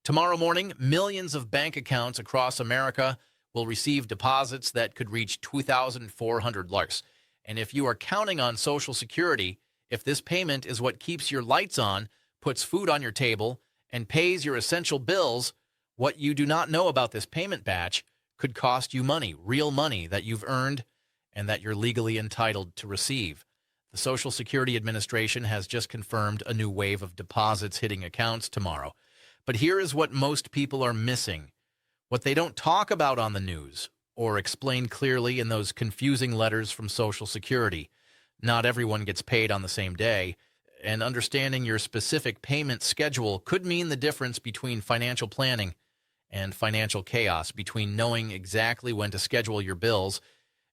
Tomorrow morning, millions of bank accounts across America will receive deposits that could reach $2,400. And if you are counting on Social Security, if this payment is what keeps your lights on, puts food on your table, and pays your essential bills, what you do not know about this payment batch could cost you money, real money that you've earned and that you're legally entitled to receive. The Social Security Administration has just confirmed a new wave of deposits hitting accounts tomorrow. But here is what most people are missing. What they don't talk about on the news or explain clearly in those confusing letters from Social Security. Not everyone gets paid on the same day, and understanding your specific payment schedule could mean the difference between financial planning and financial chaos, between knowing exactly when to schedule your bills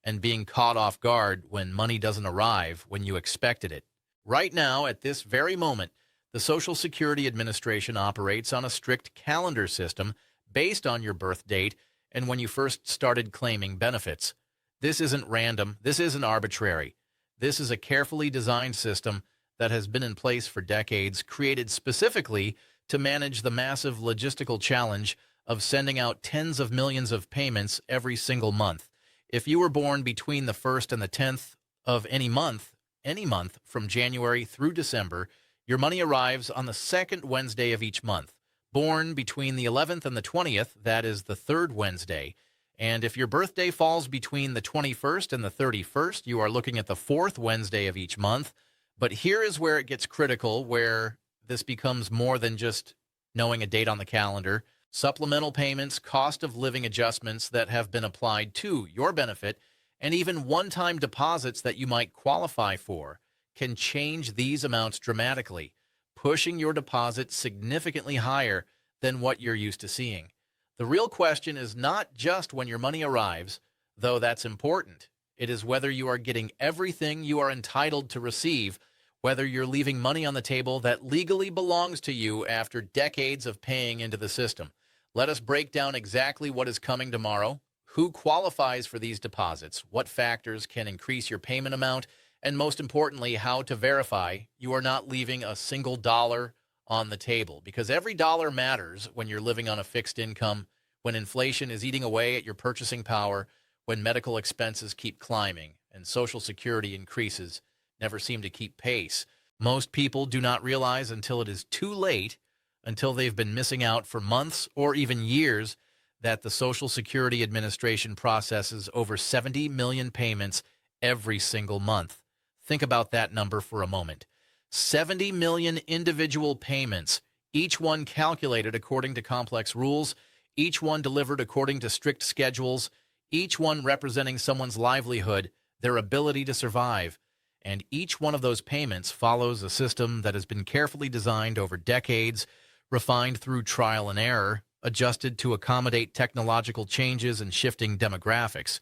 and being caught off guard when money doesn't arrive when you expected it. Right now, at this very moment, the Social Security Administration operates on a strict calendar system based on your birth date and when you first started claiming benefits. This isn't random. This isn't arbitrary. This is a carefully designed system that has been in place for decades, created specifically to manage the massive logistical challenge of sending out tens of millions of payments every single month. If you were born between the 1st and the 10th of any month from January through December, your money arrives on the second Wednesday of each month. Born between the 11th and the 20th, that is the third Wednesday. And if your birthday falls between the 21st and the 31st, you are looking at the fourth Wednesday of each month. But here is where it gets critical, where this becomes more than just knowing a date on the calendar. Supplemental payments, cost of living adjustments that have been applied to your benefit, and even one-time deposits that you might qualify for can change these amounts dramatically, pushing your deposit significantly higher than what you're used to seeing. The real question is not just when your money arrives, though that's important. It is whether you are getting everything you are entitled to receive, whether you're leaving money on the table that legally belongs to you after decades of paying into the system. Let us break down exactly what is coming tomorrow, who qualifies for these deposits, what factors can increase your payment amount, and most importantly, how to verify you are not leaving a single dollar on the table. Because every dollar matters when you're living on a fixed income, when inflation is eating away at your purchasing power, when medical expenses keep climbing, and Social Security increases never seem to keep pace. Most people do not realize until it is too late, until they've been missing out for months or even years, that the Social Security Administration processes over 70 million payments every single month. Think about that number for a moment. 70 million individual payments, each one calculated according to complex rules, each one delivered according to strict schedules, each one representing someone's livelihood, their ability to survive. And each one of those payments follows a system that has been carefully designed over decades, refined through trial and error, adjusted to accommodate technological changes and shifting demographics.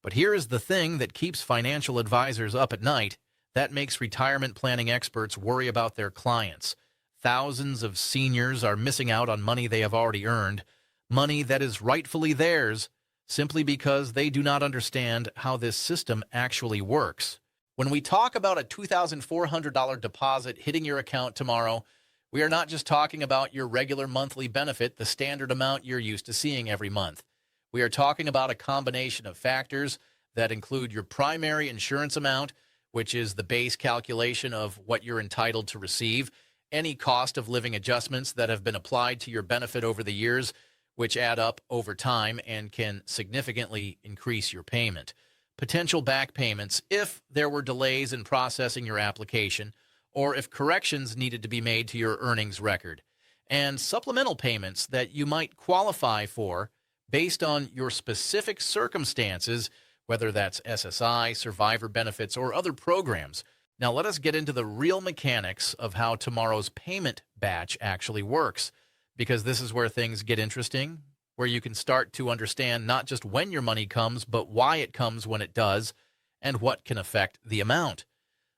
But here is the thing that keeps financial advisors up at night, that makes retirement planning experts worry about their clients. Thousands of seniors are missing out on money they have already earned, money that is rightfully theirs, simply because they do not understand how this system actually works. When we talk about a $2,400 deposit hitting your account tomorrow, we are not just talking about your regular monthly benefit, the standard amount you're used to seeing every month. We are talking about a combination of factors that include your primary insurance amount, which is the base calculation of what you're entitled to receive, any cost of living adjustments that have been applied to your benefit over the years, which add up over time and can significantly increase your payment. Potential back payments if there were delays in processing your application, or if corrections needed to be made to your earnings record, and supplemental payments that you might qualify for based on your specific circumstances, whether that's SSI, survivor benefits, or other programs. Now let us get into the real mechanics of how tomorrow's payment batch actually works, because this is where things get interesting, where you can start to understand not just when your money comes, but why it comes when it does, and what can affect the amount.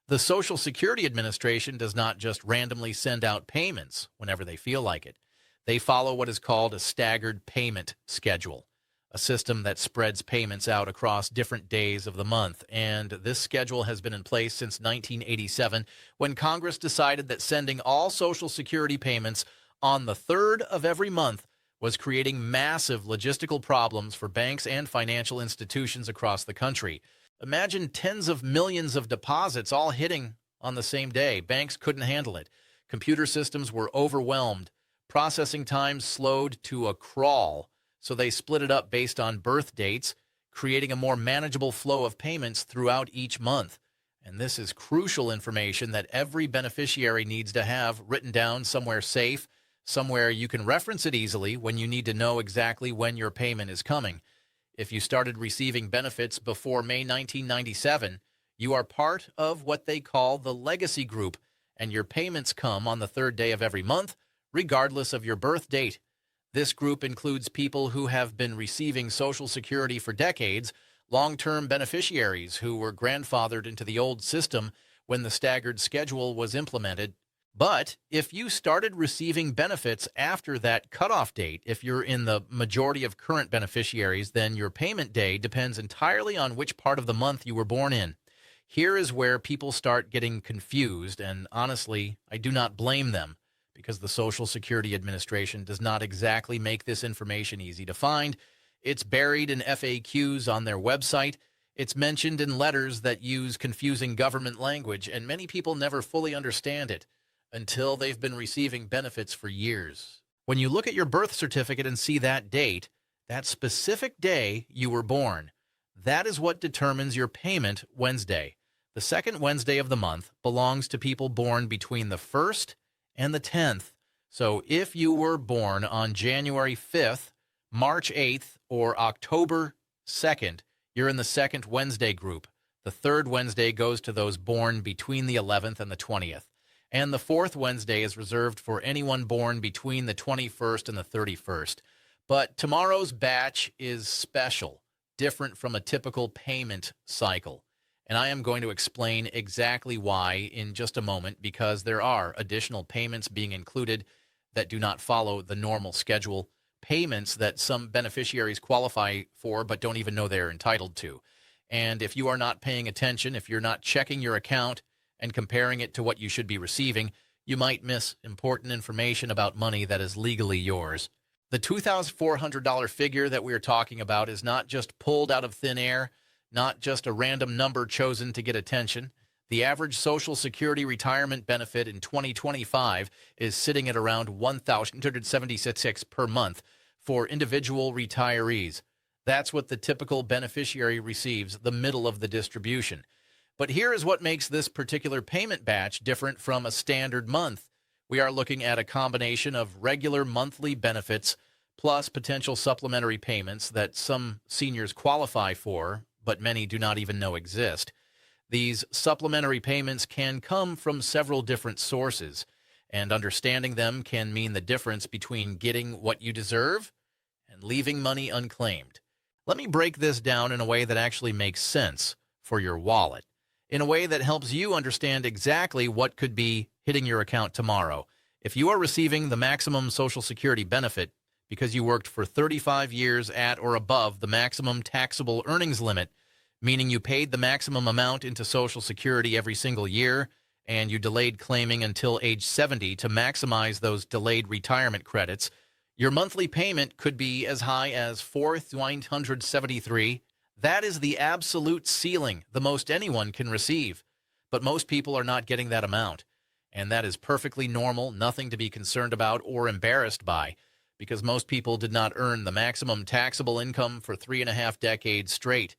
The Social Security Administration does not just randomly send out payments whenever they feel like it. They follow what is called a staggered payment schedule, a system that spreads payments out across different days of the month. And this schedule has been in place since 1987, when Congress decided that sending all Social Security payments on the 3rd of every month was creating massive logistical problems for banks and financial institutions across the country. Imagine tens of millions of deposits all hitting on the same day. Banks couldn't handle it. Computer systems were overwhelmed. Processing times slowed to a crawl, so they split it up based on birth dates, creating a more manageable flow of payments throughout each month. And this is crucial information that every beneficiary needs to have written down somewhere safe, somewhere you can reference it easily when you need to know exactly when your payment is coming. If you started receiving benefits before May 1997, you are part of what they call the legacy group, and your payments come on the 3rd day of every month, regardless of your birth date. This group includes people who have been receiving Social Security for decades, long-term beneficiaries who were grandfathered into the old system when the staggered schedule was implemented. But if you started receiving benefits after that cutoff date, if you're in the majority of current beneficiaries, then your payment day depends entirely on which part of the month you were born in. Here is where people start getting confused, and honestly, I do not blame them, because the Social Security Administration does not exactly make this information easy to find. It's buried in FAQs on their website. It's mentioned in letters that use confusing government language, and many people never fully understand it until they've been receiving benefits for years. When you look at your birth certificate and see that date, that specific day you were born, that is what determines your payment Wednesday. The second Wednesday of the month belongs to people born between the 1st and the 10th. So if you were born on January 5th, March 8th, or October 2nd, you're in the second Wednesday group. The third Wednesday goes to those born between the 11th and the 20th. And the fourth Wednesday is reserved for anyone born between the 21st and the 31st. But tomorrow's batch is special, different from a typical payment cycle. And I am going to explain exactly why in just a moment, because there are additional payments being included that do not follow the normal schedule, payments that some beneficiaries qualify for but don't even know they're entitled to. And if you are not paying attention, if you're not checking your account and comparing it to what you should be receiving, you might miss important information about money that is legally yours. The $2,400 figure that we are talking about is not just pulled out of thin air, not just a random number chosen to get attention. The average Social Security retirement benefit in 2025 is sitting at around $1,276 per month for individual retirees. That's what the typical beneficiary receives, the middle of the distribution. But here is what makes this particular payment batch different from a standard month. We are looking at a combination of regular monthly benefits plus potential supplementary payments that some seniors qualify for, but many do not even know exist. These supplementary payments can come from several different sources, and understanding them can mean the difference between getting what you deserve and leaving money unclaimed. Let me break this down in a way that actually makes sense for your wallet, in a way that helps you understand exactly what could be hitting your account tomorrow. If you are receiving the maximum Social Security benefit because you worked for 35 years at or above the maximum taxable earnings limit, meaning you paid the maximum amount into Social Security every single year, and you delayed claiming until age 70 to maximize those delayed retirement credits, your monthly payment could be as high as $4,973. That is the absolute ceiling, the most anyone can receive. But most people are not getting that amount. And that is perfectly normal, nothing to be concerned about or embarrassed by, because most people did not earn the maximum taxable income for 3.5 decades straight.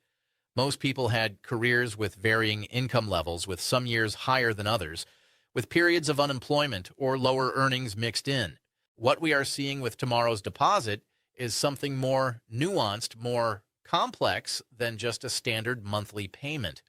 Most people had careers with varying income levels, with some years higher than others, with periods of unemployment or lower earnings mixed in. What we are seeing with tomorrow's deposit is something more nuanced, more complex than just a standard monthly payment.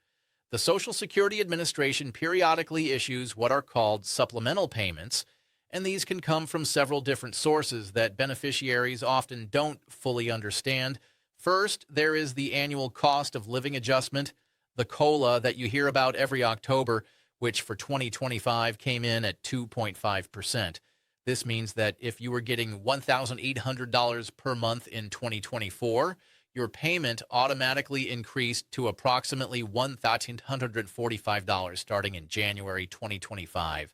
The Social Security Administration periodically issues what are called supplemental payments, and these can come from several different sources that beneficiaries often don't fully understand. First, there is the annual cost of living adjustment, the COLA that you hear about every October, which for 2025 came in at 2.5%. This means that if you were getting $1,800 per month in 2024, your payment automatically increased to approximately $1,845 starting in January 2025.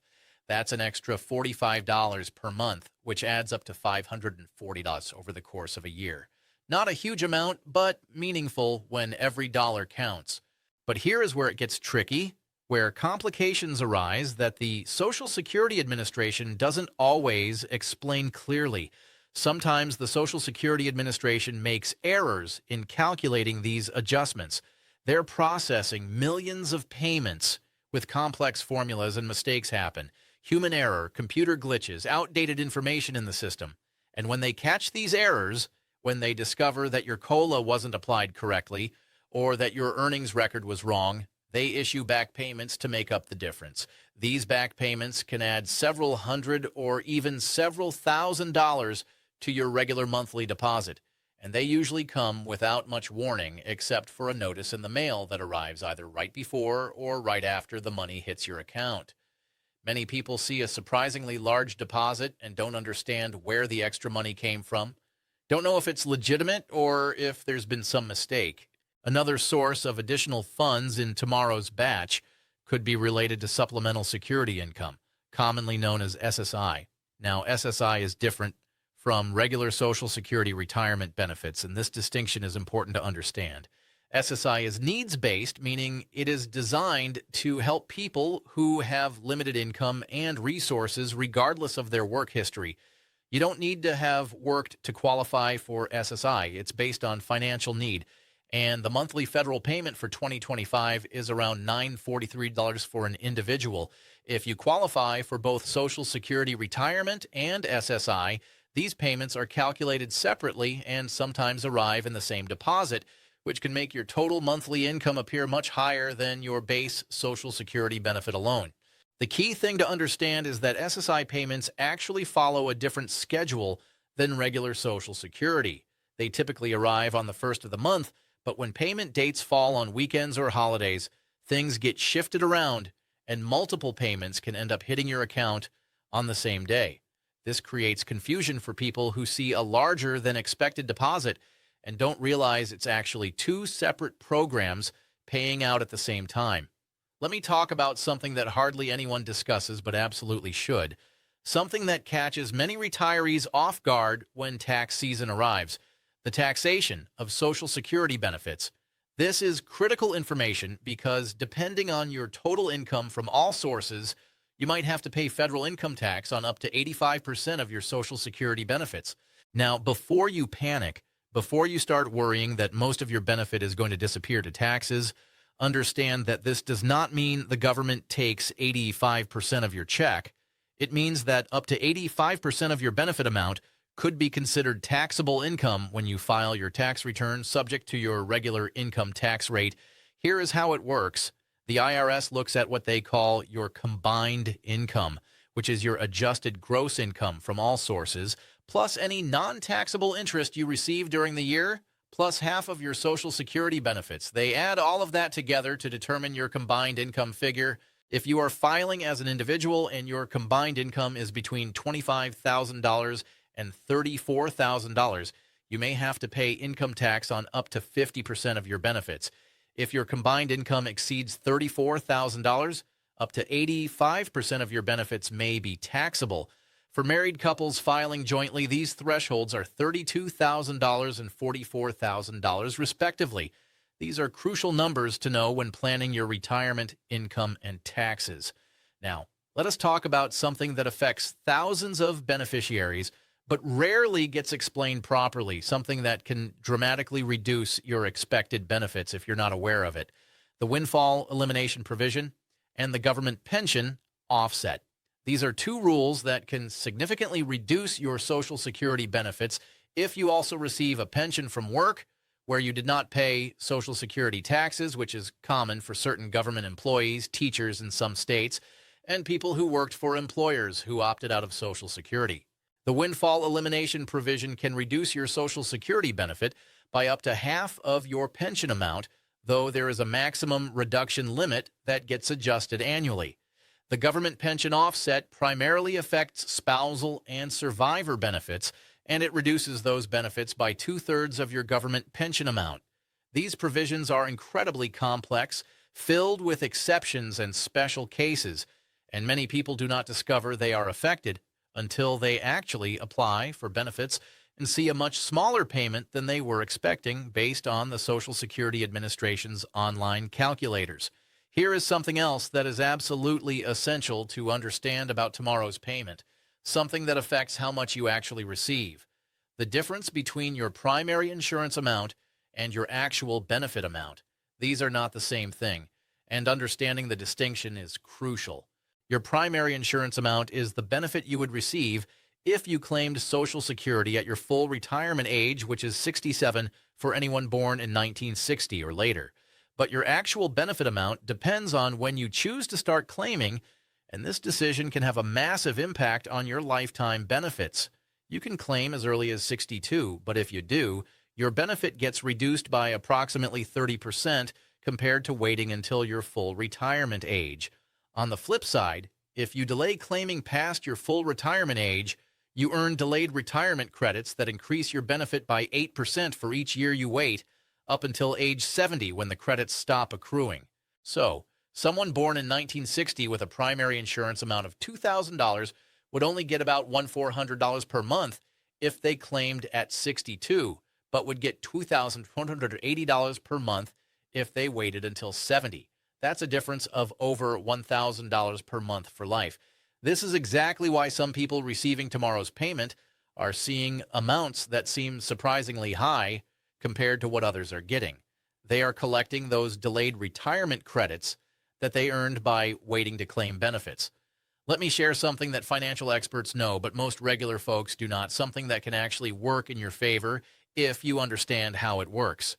That's an extra $45 per month, which adds up to $540 over the course of a year. Not a huge amount, but meaningful when every dollar counts. But here is where it gets tricky, where complications arise that the Social Security Administration doesn't always explain clearly. Sometimes the Social Security Administration makes errors in calculating these adjustments. They're processing millions of payments with complex formulas, and mistakes happen. Human error, computer glitches, outdated information in the system. And when they catch these errors, when they discover that your COLA wasn't applied correctly or that your earnings record was wrong, they issue back payments to make up the difference. These back payments can add several hundred or even several $1,000s to your regular monthly deposit, and they usually come without much warning except for a notice in the mail that arrives either right before or right after the money hits your account. Many people see a surprisingly large deposit and don't understand where the extra money came from, don't know if it's legitimate or if there's been some mistake. Another source of additional funds in tomorrow's batch could be related to supplemental security income, commonly known as SSI. Now, SSI is different from regular Social Security retirement benefits, and this distinction is important to understand. SSI is needs-based, meaning it is designed to help people who have limited income and resources regardless of their work history. You don't need to have worked to qualify for SSI. It's based on financial need, and the monthly federal payment for 2025 is around $943 for an individual. If you qualify for both Social Security retirement and SSI, these payments are calculated separately and sometimes arrive in the same deposit, which can make your total monthly income appear much higher than your base Social Security benefit alone. The key thing to understand is that SSI payments actually follow a different schedule than regular Social Security. They typically arrive on the first of the month, but when payment dates fall on weekends or holidays, things get shifted around and multiple payments can end up hitting your account on the same day. This creates confusion for people who see a larger than expected deposit and don't realize it's actually two separate programs paying out at the same time. Let me talk about something that hardly anyone discusses but absolutely should. Something that catches many retirees off guard when tax season arrives: the taxation of Social Security benefits. This is critical information because depending on your total income from all sources, you might have to pay federal income tax on up to 85% of your Social Security benefits. Now, before you panic, before you start worrying that most of your benefit is going to disappear to taxes, understand that this does not mean the government takes 85% of your check. It means that up to 85% of your benefit amount could be considered taxable income when you file your tax return, subject to your regular income tax rate. Here is how it works. The IRS looks at what they call your combined income, which is your adjusted gross income from all sources, plus any non-taxable interest you receive during the year, plus half of your Social Security benefits. They add all of that together to determine your combined income figure. If you are filing as an individual and your combined income is between $25,000 and $34,000, you may have to pay income tax on up to 50% of your benefits. If your combined income exceeds $34,000, up to 85% of your benefits may be taxable. For married couples filing jointly, these thresholds are $32,000 and $44,000, respectively. These are crucial numbers to know when planning your retirement, income, and taxes. Now, let us talk about something that affects thousands of beneficiaries, but rarely gets explained properly, something that can dramatically reduce your expected benefits if you're not aware of it: the windfall elimination provision and the government pension offset. These are two rules that can significantly reduce your Social Security benefits if you also receive a pension from work where you did not pay Social Security taxes, which is common for certain government employees, teachers in some states, and people who worked for employers who opted out of Social Security. The windfall elimination provision can reduce your Social Security benefit by up to half of your pension amount, though there is a maximum reduction limit that gets adjusted annually. The government pension offset primarily affects spousal and survivor benefits, and it reduces those benefits by 2/3 of your government pension amount. These provisions are incredibly complex, filled with exceptions and special cases, and many people do not discover they are affected until they actually apply for benefits and see a much smaller payment than they were expecting based on the Social Security Administration's online calculators. Here is something else that is absolutely essential to understand about tomorrow's payment, something that affects how much you actually receive. The difference between your primary insurance amount and your actual benefit amount. These are not the same thing, and understanding the distinction is crucial. Your primary insurance amount is the benefit you would receive if you claimed Social Security at your full retirement age, which is 67 for anyone born in 1960 or later. But your actual benefit amount depends on when you choose to start claiming, and this decision can have a massive impact on your lifetime benefits. You can claim as early as 62, but if you do, your benefit gets reduced by approximately 30% compared to waiting until your full retirement age. On the flip side, if you delay claiming past your full retirement age, you earn delayed retirement credits that increase your benefit by 8% for each year you wait, up until age 70 when the credits stop accruing. So, someone born in 1960 with a primary insurance amount of $2,000 would only get about $1,400 per month if they claimed at 62, but would get $2,180 per month if they waited until 70. That's a difference of over $1,000 per month for life. This is exactly why some people receiving tomorrow's payment are seeing amounts that seem surprisingly high compared to what others are getting. They are collecting those delayed retirement credits that they earned by waiting to claim benefits. Let me share something that financial experts know, but most regular folks do not, something that can actually work in your favor if you understand how it works.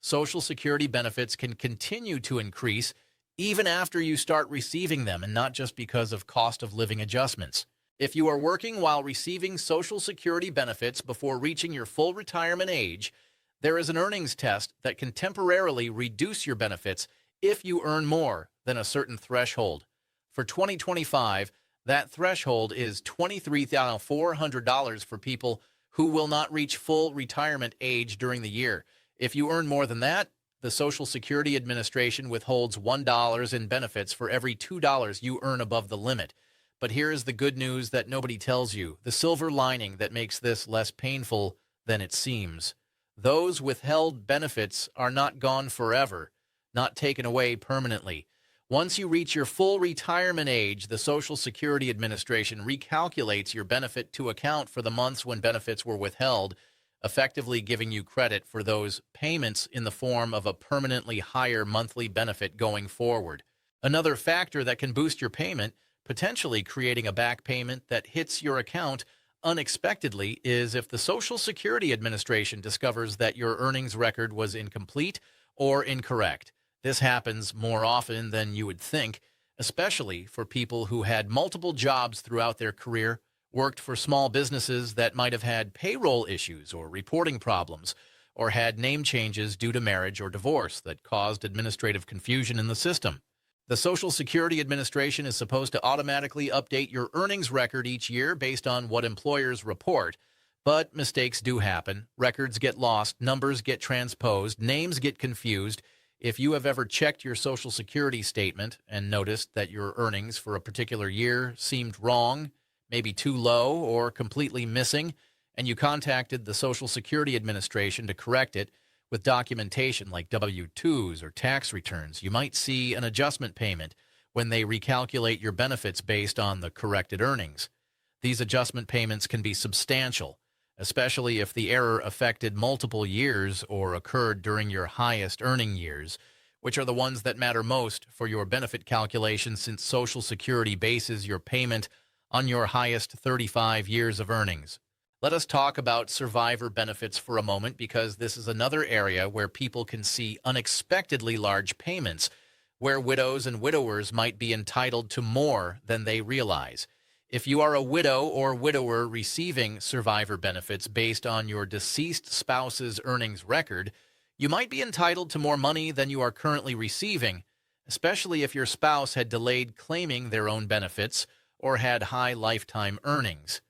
Social Security benefits can continue to increase even after you start receiving them, and not just because of cost of living adjustments. If you are working while receiving Social Security benefits before reaching your full retirement age, there is an earnings test that can temporarily reduce your benefits if you earn more than a certain threshold. For 2025, that threshold is $23,400 for people who will not reach full retirement age during the year. If you earn more than that, the Social Security Administration withholds $1 in benefits for every $2 you earn above the limit. But here is the good news that nobody tells you, the silver lining that makes this less painful than it seems. Those withheld benefits are not gone forever, not taken away permanently. Once you reach your full retirement age, the Social Security Administration recalculates your benefit to account for the months when benefits were withheld, effectively giving you credit for those payments in the form of a permanently higher monthly benefit going forward. Another factor that can boost your payment, potentially creating a back payment that hits your account unexpectedly, is if the Social Security Administration discovers that your earnings record was incomplete or incorrect. This happens more often than you would think, especially for people who had multiple jobs throughout their career, worked for small businesses that might have had payroll issues or reporting problems, or had name changes due to marriage or divorce that caused administrative confusion in the system. The Social Security Administration is supposed to automatically update your earnings record each year based on what employers report, but mistakes do happen. Records get lost, numbers get transposed, names get confused. If you have ever checked your Social Security statement and noticed that your earnings for a particular year seemed wrong, maybe too low or completely missing, and you contacted the Social Security Administration to correct it with documentation like W-2s or tax returns, you might see an adjustment payment when they recalculate your benefits based on the corrected earnings. These adjustment payments can be substantial, especially if the error affected multiple years or occurred during your highest earning years, which are the ones that matter most for your benefit calculation since Social Security bases your payment on your highest 35 years of earnings. Let us talk about survivor benefits for a moment, because this is another area where people can see unexpectedly large payments, where widows and widowers might be entitled to more than they realize. If you are a widow or widower receiving survivor benefits based on your deceased spouse's earnings record, you might be entitled to more money than you are currently receiving, especially if your spouse had delayed claiming their own benefits or had high lifetime earnings.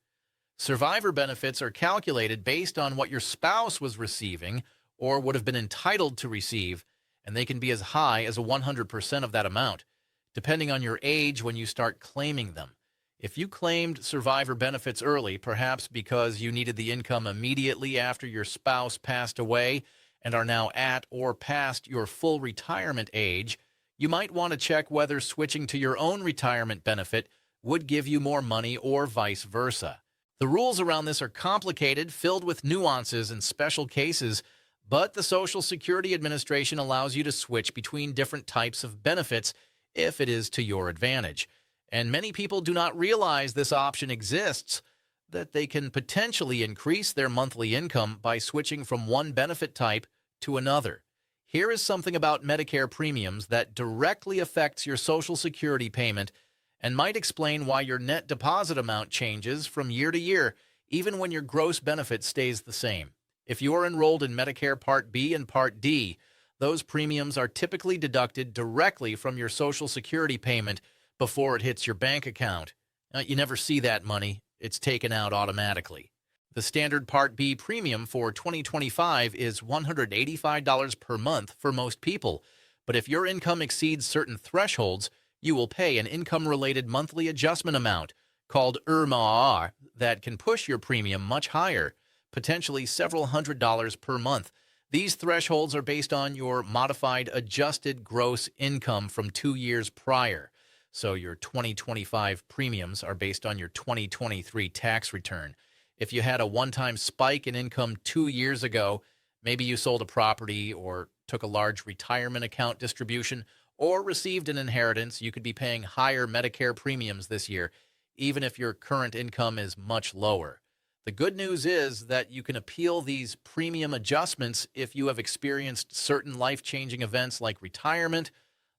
Survivor benefits are calculated based on what your spouse was receiving or would have been entitled to receive, and they can be as high as 100% of that amount. depending on your age when you start claiming them. If you claimed survivor benefits early, perhaps because you needed the income immediately after your spouse passed away and are now at or past your full retirement age, you might want to check whether switching to your own retirement benefit would give you more money or vice versa. The rules around this are complicated, filled with nuances and special cases, but the Social Security Administration allows you to switch between different types of benefits if it is to your advantage. And many people do not realize this option exists, that they can potentially increase their monthly income by switching from one benefit type to another. Here is something about Medicare premiums that directly affects your Social Security payment and might explain why your net deposit amount changes from year to year, even when your gross benefit stays the same. If you are enrolled in Medicare Part B and Part D, those premiums are typically deducted directly from your Social Security payment before it hits your bank account. You never see that money. It's taken out automatically. The standard Part B premium for 2025 is $185 per month for most people, but if your income exceeds certain thresholds, you will pay an income-related monthly adjustment amount called IRMAR that can push your premium much higher, potentially several $100s per month. These thresholds are based on your modified adjusted gross income from 2 years prior. So your 2025 premiums are based on your 2023 tax return. If you had a one-time spike in income 2 years ago, maybe you sold a property or took a large retirement account distribution or received an inheritance, you could be paying higher Medicare premiums this year, even if your current income is much lower. The good news is that you can appeal these premium adjustments if you have experienced certain life-changing events like retirement,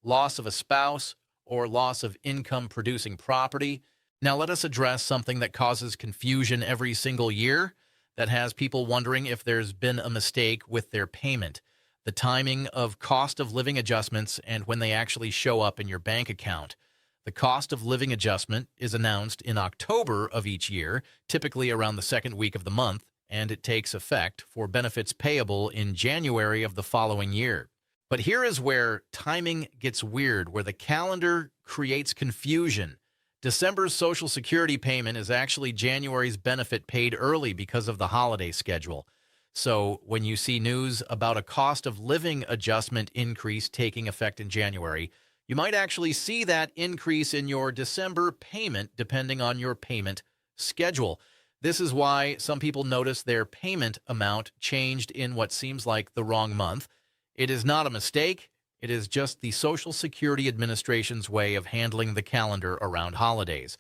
loss of a spouse, or loss of income-producing property. Now let us address something that causes confusion every single year, that has people wondering if there's been a mistake with their payment. The timing of cost of living adjustments and when they actually show up in your bank account. The cost of living adjustment is announced in October of each year, typically around the second week of the month, and it takes effect for benefits payable in January of the following year. But here is where timing gets weird, where the calendar creates confusion. December's Social Security payment is actually January's benefit paid early because of the holiday schedule. So when you see news about a cost of living adjustment increase taking effect in January, you might actually see that increase in your December payment depending on your payment schedule. This is why some people notice their payment amount changed in what seems like the wrong month. It is not a mistake. It is just the Social Security Administration's way of handling the calendar around holidays.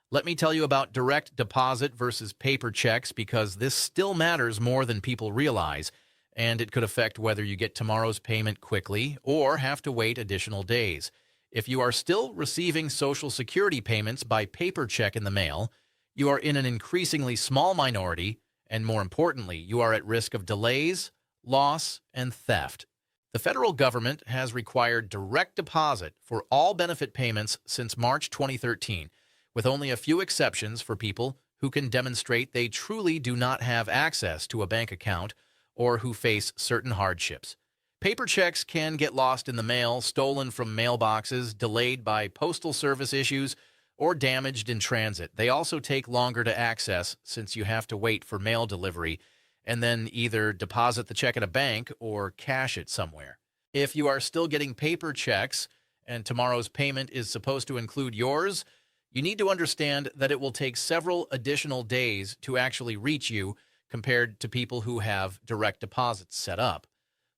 Let me tell you about direct deposit versus paper checks because this still matters more than people realize, and it could affect whether you get tomorrow's payment quickly or have to wait additional days. If you are still receiving Social Security payments by paper check in the mail, you are in an increasingly small minority, and more importantly, you are at risk of delays, loss, and theft. The federal government has required direct deposit for all benefit payments since March 2013, with only a few exceptions for people who can demonstrate they truly do not have access to a bank account or who face certain hardships. Paper checks can get lost in the mail, stolen from mailboxes, delayed by postal service issues, or damaged in transit. They also take longer to access since you have to wait for mail delivery and then either deposit the check at a bank or cash it somewhere. If you are still getting paper checks and tomorrow's payment is supposed to include yours, you need to understand that it will take several additional days to actually reach you compared to people who have direct deposits set up.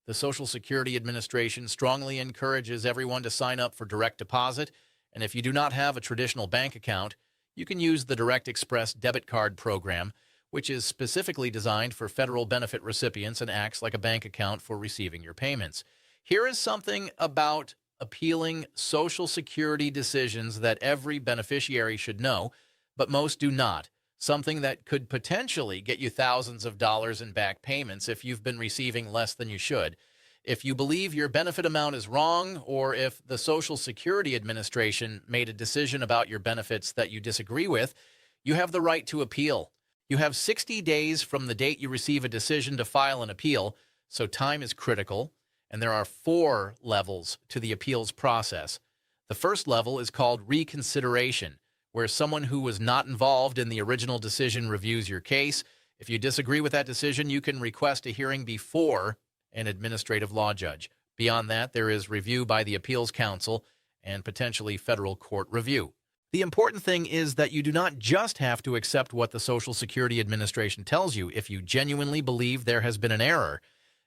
The Social Security Administration strongly encourages everyone to sign up for direct deposit, and if you do not have a traditional bank account, you can use the Direct Express debit card program, which is specifically designed for federal benefit recipients and acts like a bank account for receiving your payments. Here is something about appealing Social Security decisions that every beneficiary should know, but most do not. Something that could potentially get you thousands of dollars in back payments if you've been receiving less than you should. If you believe your benefit amount is wrong, or if the Social Security Administration made a decision about your benefits that you disagree with, you have the right to appeal. You have 60 days from the date you receive a decision to file an appeal, so time is critical, and there are 4 levels to the appeals process. The first level is called reconsideration, where someone who was not involved in the original decision reviews your case. If you disagree with that decision, you can request a hearing before an administrative law judge. Beyond that, there is review by the Appeals Council and potentially federal court review. The important thing is that you do not just have to accept what the Social Security Administration tells you. If you genuinely believe there has been an error,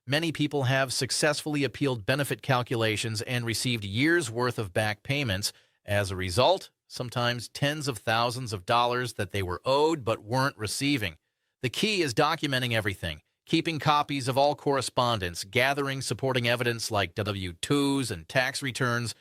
many people have successfully appealed benefit calculations and received years' worth of back payments. As a result, sometimes tens of thousands of dollars that they were owed but weren't receiving. The key is documenting everything, keeping copies of all correspondence, gathering supporting evidence like W-2s and tax returns,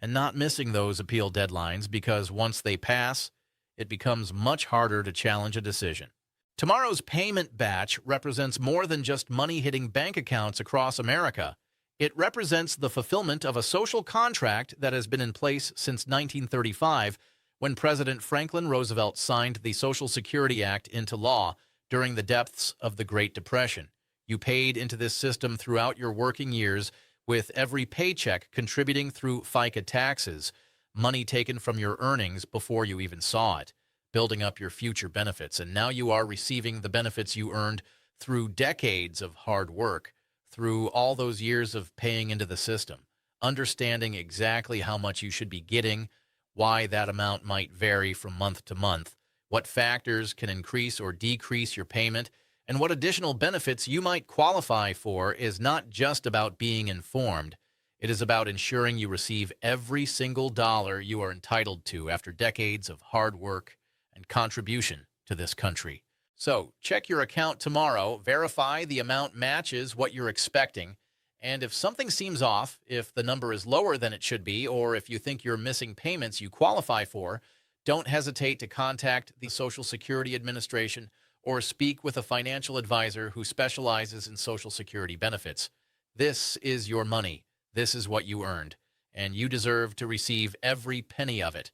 and not missing those appeal deadlines, because once they pass, it becomes much harder to challenge a decision. Tomorrow's payment batch represents more than just money hitting bank accounts across America. It represents the fulfillment of a social contract that has been in place since 1935, when President Franklin Roosevelt signed the Social Security Act into law during the depths of the Great Depression. You paid into this system throughout your working years, with every paycheck contributing through FICA taxes, money taken from your earnings before you even saw it, building up your future benefits. And now you are receiving the benefits you earned through decades of hard work, through all those years of paying into the system, understanding exactly how much you should be getting, why that amount might vary from month to month, what factors can increase or decrease your payment, and what additional benefits you might qualify for. Is not just about being informed. It is about ensuring you receive every single dollar you are entitled to after decades of hard work and contribution to this country. So check your account tomorrow, verify the amount matches what you're expecting, and if something seems off, if the number is lower than it should be, or if you think you're missing payments you qualify for, don't hesitate to contact the Social Security Administration or speak with a financial advisor who specializes in Social Security benefits. This is your money. This is what you earned, and you deserve to receive every penny of it.